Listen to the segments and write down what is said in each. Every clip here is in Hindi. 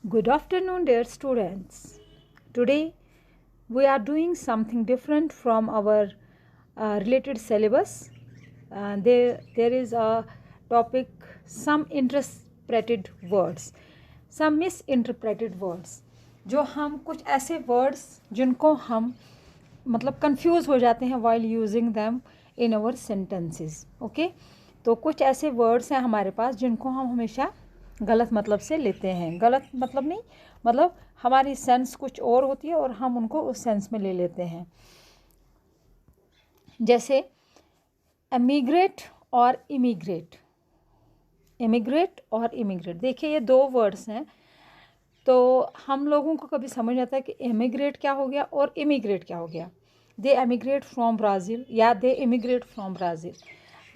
Good afternoon, dear students. Today we are doing something different from our related syllabus. There is a topic, some interpreted words, some misinterpreted words. जो हम कुछ ऐसे words जिनको हम मतलब कंफ्यूज हो जाते हैं while using them in our sentences. Okay, तो कुछ ऐसे वर्ड्स हैं हमारे पास जिनको हम हमेशा गलत मतलब से लेते हैं. गलत मतलब नहीं, मतलब हमारी सेंस कुछ और होती है और हम उनको उस सेंस में ले लेते हैं. जैसे एमिग्रेट और इमिग्रेट. इमिग्रेट और इमिग्रेट, देखिए ये दो वर्ड्स हैं. तो हम लोगों को कभी समझ आता है कि इमिग्रेट क्या हो गया और इमिग्रेट क्या हो गया. दे एमिग्रेट फ्रॉम ब्राज़ील या दे इमिग्रेट फ्रॉम ब्राज़ील.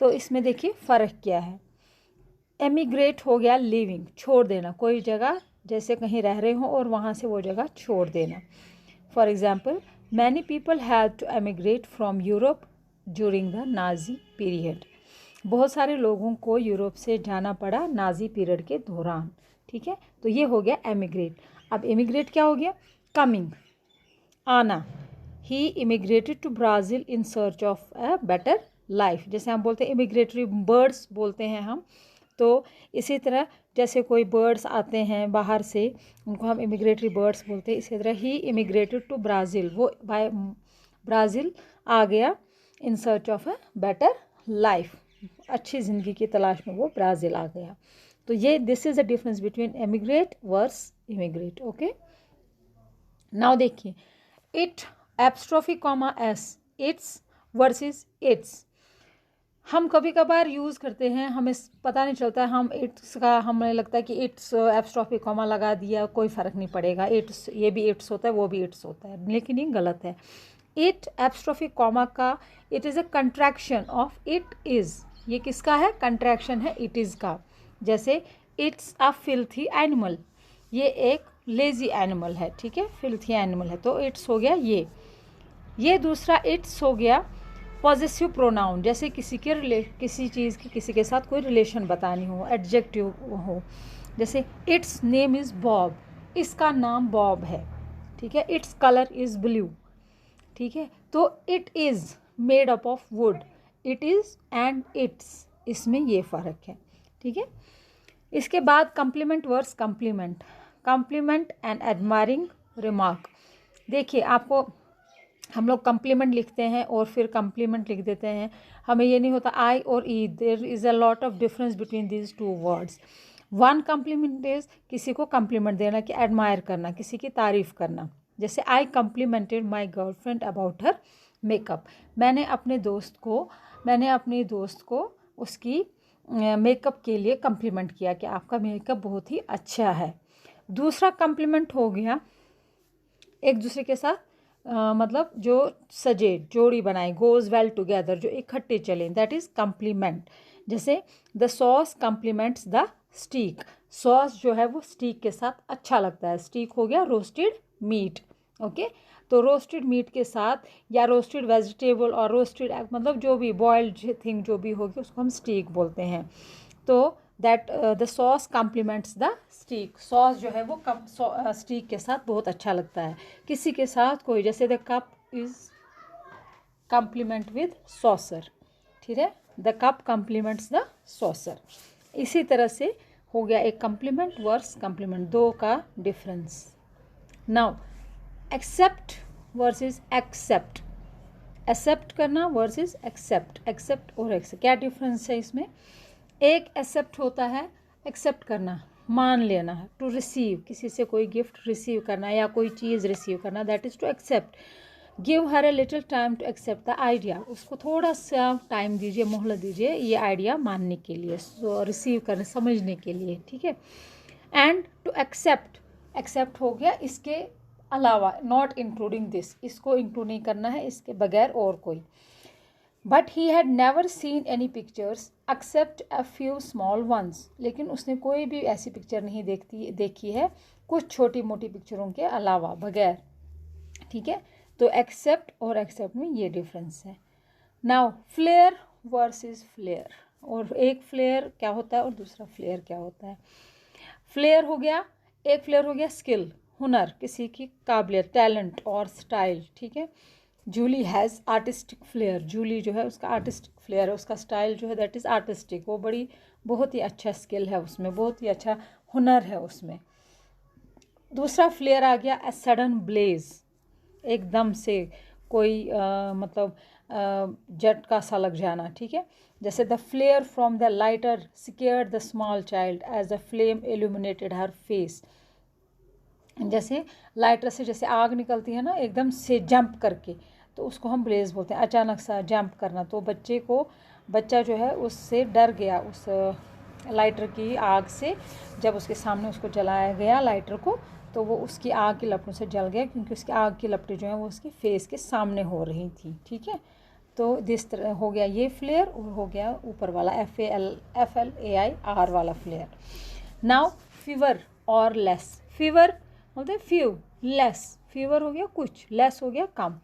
तो इसमें देखिए फ़र्क क्या है. एमिग्रेट हो गया लिविंग, छोड़ देना, कोई जगह जैसे कहीं रह रहे हो और वहाँ से वो जगह छोड़ देना. For example, many people had to emigrate from Europe during the Nazi period. बहुत सारे लोगों को यूरोप से जाना पड़ा नाजी पीरियड के दौरान. ठीक है, तो ये हो गया एमिग्रेट. अब इमिग्रेट क्या हो गया? कमिंग, आना. He immigrated to Brazil in search of a better life. जैसे हम बोलते हैं इमिग्रेटरी बर्ड्स बोलते हैं हम. तो इसी तरह जैसे कोई बर्ड्स आते हैं बाहर से, उनको हम इमिग्रेटरी बर्ड्स बोलते हैं. इसी तरह ही इमिग्रेटेड टू ब्राज़ील, वो बाय ब्राज़ील आ गया इन search of a better life, अच्छी ज़िंदगी की तलाश में वो ब्राज़ील आ गया. तो ये this is the difference between emigrate verse immigrate. Okay, now देखिए, it apostrophe comma S, it's versus it's. हम कभी कभार यूज़ करते हैं, हमें पता नहीं चलता है, हम इट्स का हमें लगता है कि इट्स एपस्ट्रॉफी कॉमा लगा दिया, कोई फ़र्क नहीं पड़ेगा, इट्स ये भी इट्स होता है वो भी इट्स होता है, लेकिन ये गलत है. इट एपस्ट्रॉफी कॉमा का it is a contraction of it is. ये किसका है? कंट्रैक्शन है इट इज़ का. जैसे इट्स अ फिल्थी एनिमल, ये एक लेजी एनिमल है. ठीक है, फिल्थी एनिमल है, तो इट्स हो गया ये दूसरा इट्स हो गया पॉजेसिव प्रोनाउन. जैसे किसी चीज़ की किसी के साथ कोई रिलेशन बतानी हो, एडजेक्टिव हो. जैसे इट्स नेम इज़ बॉब, इसका नाम बॉब है. ठीक है, इट्स कलर इज़ ब्लू. ठीक है, तो it is made up of wood. It is and it's, इसमें ये फ़र्क है. ठीक है, इसके बाद compliment vs compliment. Compliment and admiring remark. देखिए, आपको हम लोग कम्प्लीमेंट लिखते हैं और फिर कम्प्लीमेंट लिख देते हैं, हमें ये नहीं होता आई और E. There is a lot of difference between these two words. One compliment is किसी को कम्प्लीमेंट देना, कि एडमायर करना, किसी की तारीफ़ करना. जैसे I complimented my girlfriend about her makeup. मैंने अपनी दोस्त को उसकी मेकअप के लिए कम्प्लीमेंट किया कि आपका मेकअप बहुत ही अच्छा है. दूसरा कम्प्लीमेंट हो गया एक दूसरे के साथ मतलब जो सजे, जोड़ी बनाए, गोज़ वेल टुगेदर, जो इकट्ठे चलें, दैट इज़ कम्प्लीमेंट. जैसे the sauce compliments the steak. Sauce जो है वो स्टीक के साथ अच्छा लगता है. स्टीक हो गया रोस्टेड मीट. ओके, तो रोस्टेड मीट के साथ या रोस्टेड वेजिटेबल और रोस्टेड एग, मतलब जो भी बॉयल्ड थिंग जो भी होगी उसको हम स्टीक बोलते हैं. तो that the sauce compliments the steak. Sauce जो है वो स्टीक के साथ बहुत अच्छा लगता है. किसी के साथ कोई, जैसे the cup is complement with saucer. ठीक है, the cup complements the saucer. इसी तरह से हो गया एक कम्प्लीमेंट वर्स कम्प्लीमेंट, दो का difference. Now accept versus except. Accept करना वर्सेस एक्सेप्ट. एक्सेप्ट और एक्सेप्ट क्या डिफरेंस है इसमें? एक एक्सेप्ट होता है एक्सेप्ट करना, मान लेना है. टू रिसीव, किसी से कोई गिफ्ट रिसीव करना या कोई चीज़ रिसीव करना, that is to accept. Give her a little time to accept the idea. उसको थोड़ा सा टाइम दीजिए, मोहलत दीजिए ये आइडिया मानने के लिए, रिसीव करने, समझने के लिए. ठीक है, एंड टू एक्सेप्ट. एक्सेप्ट हो गया इसके अलावा, नॉट इंक्लूडिंग दिस, इसको इंक्लूड नहीं करना है, इसके बगैर और कोई. But he had never seen any pictures except a few small ones. लेकिन उसने कोई भी ऐसी पिक्चर नहीं देखी है कुछ छोटी मोटी पिक्चरों के अलावा, बगैर. ठीक है, तो एक्सेप्ट और एक्सेप्ट में ये डिफरेंस है. Now flair versus flare. और एक फ्लेयर क्या होता है और दूसरा फ्लेयर क्या होता है. फ्लेयर हो गया एक फ्लेयर हो गया स्किल, हुनर, किसी की काबिलियत, टैलेंट और स्टाइल, ठीक है। Julie has artistic flair, Julie जो है उसका आर्टिस्टिक फ्लेयर है, उसका स्टाइल जो है दैट इज़ आर्टिस्टिक, वो बहुत ही अच्छा स्किल है उसमें, बहुत ही अच्छा हुनर है उसमें। दूसरा फ्लेयर आ गया ए सडन ब्लेज, एकदम से कोई मतलब झटका सा लग जाना, ठीक है। जैसे the flare from the lighter scared the small child as the flame illuminated her face, जैसे लाइटर से जैसे आग निकलती है ना एकदम से जंप करके, तो उसको हम ब्लेज बोलते हैं, अचानक सा जंप करना। तो बच्चा जो है उससे डर गया उस लाइटर की आग से, जब उसके सामने उसको जलाया गया लाइटर को, तो वो उसकी आग की लपटों से जल गया, क्योंकि उसकी आग की लपटें जो हैं वो उसके फेस के सामने हो रही थी, ठीक है। तो दिस तरह हो गया ये फ्लेयर, और हो गया ऊपर वाला FLAIR वाला फ्लेयर। नाउ फीवर और लेस, फीवर बोलते हैं फ्यू, लेस, फीवर हो गया कुछ, लेस हो गया कम।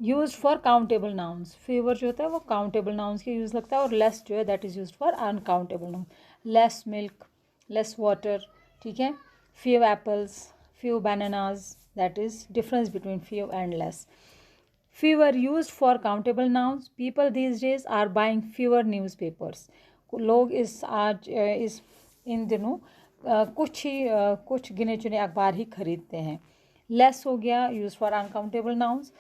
Use for countable nouns, fever जो होता है वो काउंटेबल नाउन्स के यूज़ लगता है, और लेस जो है that is use for uncountable noun. Less milk, less water, ठीक है। Few apples, few bananas, that is difference between few and less. Fewer used for countable nouns. People these days are buying fewer newspapers. लोग इस इन दिनों कुछ गिने चुने अखबार ही खरीदते हैं। लेस हो गया use for uncountable nouns.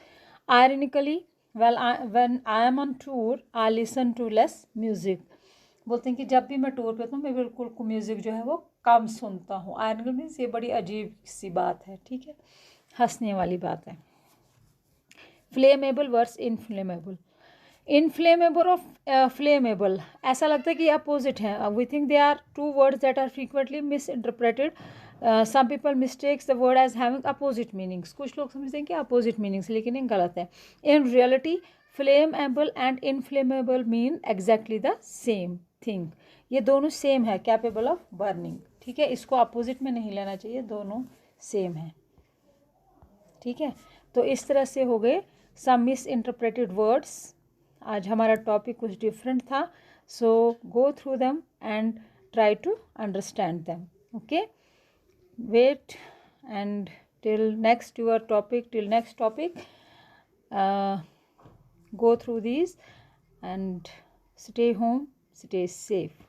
Ironically, when I am on tour I listen to less music, बोलते हैं कि जब भी मैं टूर पे होता हूँ मैं बिल्कुल म्यूज़िक जो है वो कम सुनता हूँ। आयरनिकल मीन्स ये बड़ी अजीब सी बात है, ठीक है, हंसने वाली बात है। फ्लेमेबल वर्स इनफ्लेमेबल, इनफ्लेमेबल और फ्लेमेबल ऐसा लगता है कि अपोजिट हैं। We think they are two words that are frequently misinterpreted. Some people mistakes the word as having opposite meanings, कुछ लोग समझते हैं कि अपोजिट मीनिंग्स, लेकिन ये गलत है। In reality flammable and inflammable mean exactly the same thing, ये दोनों सेम है, कैपेबल ऑफ बर्निंग, ठीक है। इसको अपोजिट में नहीं लेना चाहिए, दोनों सेम है, ठीक है। तो इस तरह से हो गए सम मिस इंटरप्रेटेड वर्ड्स। आज हमारा टॉपिक कुछ डिफरेंट था, so go through them and try to understand them, okay. Wait and till next topic go through these and stay home, stay safe.